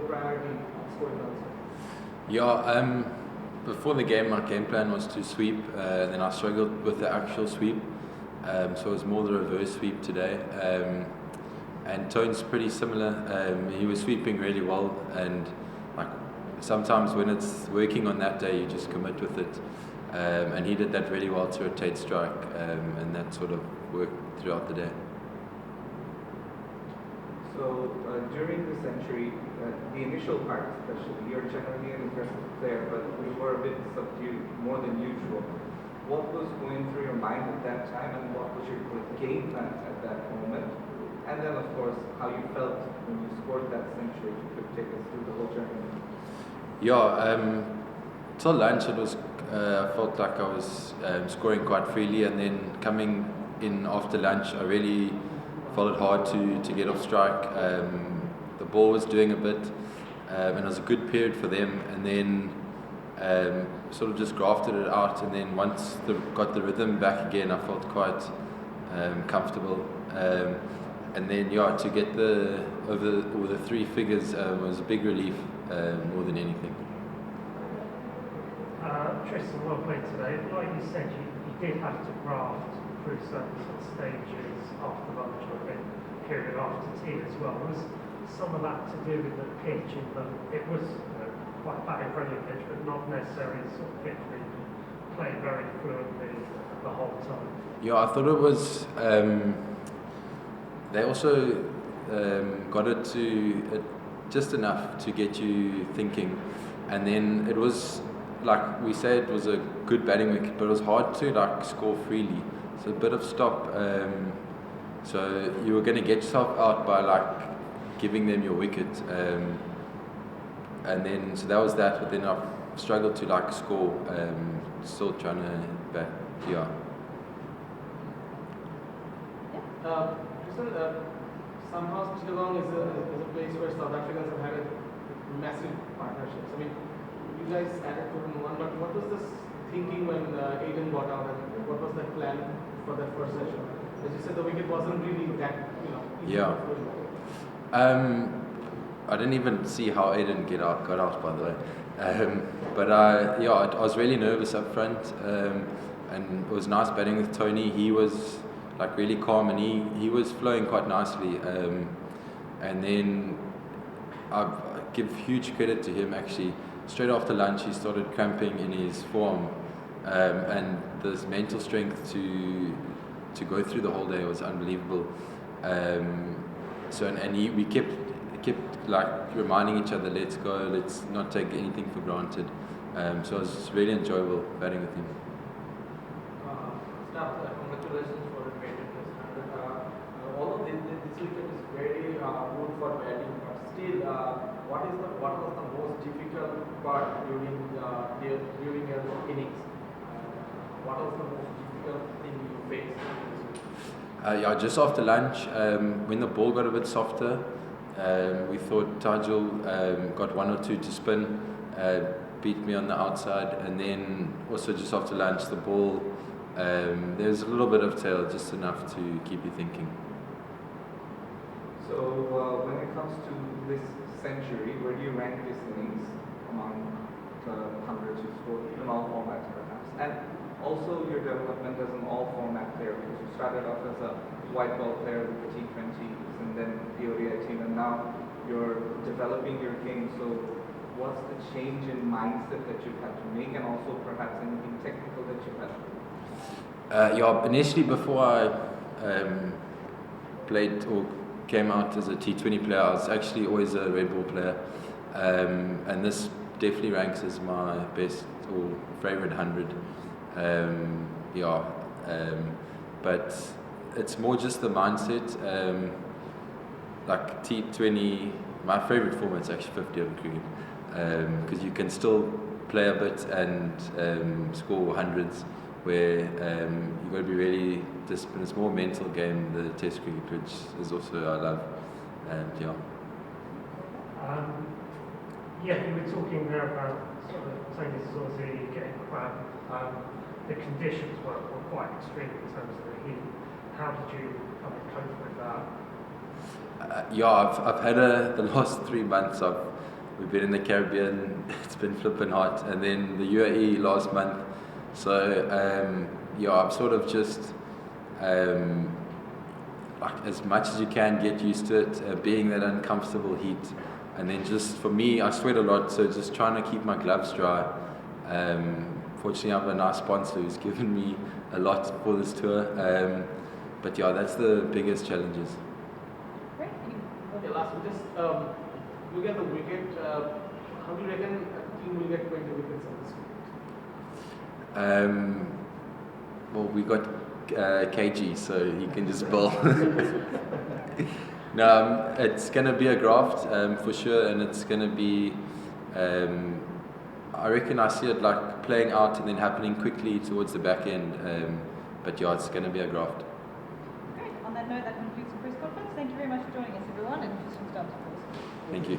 priority on scoring runs? Yeah, before the game, my game plan was to sweep, then I struggled with the actual sweep, so it was more the reverse sweep today. And Tone's pretty similar. He was sweeping really well, and like sometimes when it's working on that day, you just commit with it. And he did that really well to rotate strike, and that sort of worked throughout the day. So during the century, the initial part especially, you're generally an aggressive player, but you were a bit subdued, more than usual. What was going through your mind at that time, and what was your game plan at that moment? And then, of course, how you felt when you scored that century. If you could take us through the whole journey. Yeah, till lunch it was. I felt like I was scoring quite freely, and then coming in after lunch, I really found it hard to get off strike. The ball was doing a bit, and it was a good period for them. And then sort of just grafted it out, and then once got the rhythm back again, I felt quite comfortable. And then to get over the three figures was a big relief more than anything. Tristan, well played today. Like you said, you did have to graft through certain stages after lunch or a bit period after tea as well. Was some of that to do with the pitch in that it was quite bad in friendly pitch, but not necessarily sort of pitch where you play very fluently the whole time? Yeah, I thought it was. They also got it to just enough to get you thinking, and then it was. Like we say, it was a good batting wicket, but it was hard to score freely. So a bit of stop. So you were going to get yourself out by giving them your wicket, and then so that was that. But then I struggled to score. Still trying to bat. Yeah. Somehow Chittagong is a place where South Africans have had a massive partnerships. I mean, you guys added 2-1, but what was this thinking when Aiden got out, and what was that plan for that first session? As you said, the wicket wasn't really that, easy. Yeah. I didn't even see how Aiden got out, by the way. But I was really nervous up front, and it was nice batting with Tony. He was really calm, and he was flowing quite nicely. And then I give huge credit to him actually. Straight after lunch, he started cramping in his forearm, and this mental strength to go through the whole day was unbelievable. We kept reminding each other, let's go, let's not take anything for granted. So it was really enjoyable batting with him. Congratulations for the great investment. Although this wicket is very good for batting, but still, what was the most difficult part during your innings? What was the most difficult thing you faced? Just after lunch, when the ball got a bit softer, we thought Tajul got one or two to spin, beat me on the outside, and then also just after lunch, the ball, there's a little bit of tail, just enough to keep you thinking. So when it comes to this century, where do you rank this innings among the hundreds you scored in all formats perhaps? And also your development as an all-format player, because you started off as a white ball player with the T20s and then the ODI team, and now you're developing your game. So what's the change in mindset that you've had to make, and also perhaps anything technical that you've had to do? Initially before I played or came out as a T20 player, I was actually always a red ball player, and this definitely ranks as my best or favorite 100. But it's more just the mindset. Like T20, my favorite format is actually 50 over cricket, because you can still play a bit and score hundreds, where you've got to be really disciplined. It's more a mental game, the Test cricket, which is also I love. You were talking there about sort of Tony Szorzy getting cramp. The conditions were quite extreme in terms of the heat. How did you kind of cope with that? I've had the last 3 months. I've we've been in the Caribbean. It's been flipping hot, and then the UAE last month. So I'm sort of just like as much as you can get used to it, being that uncomfortable heat, and then just for me, I sweat a lot, so just trying to keep my gloves dry. Fortunately, I have a nice sponsor who's given me a lot for this tour. But yeah, that's the biggest challenges. Great. Okay, last one, just look at the wicket. How do you reckon a team will get 20 wickets on this week? Well, we got KG, so he can just bowl. No, it's going to be a graft for sure, and it's going to be. I reckon I see it like playing out and then happening quickly towards the back end. But yeah, it's going to be a graft. Great. On that note, that concludes the press conference. Thank you very much for joining us, everyone, and just from start to finish. Thank you.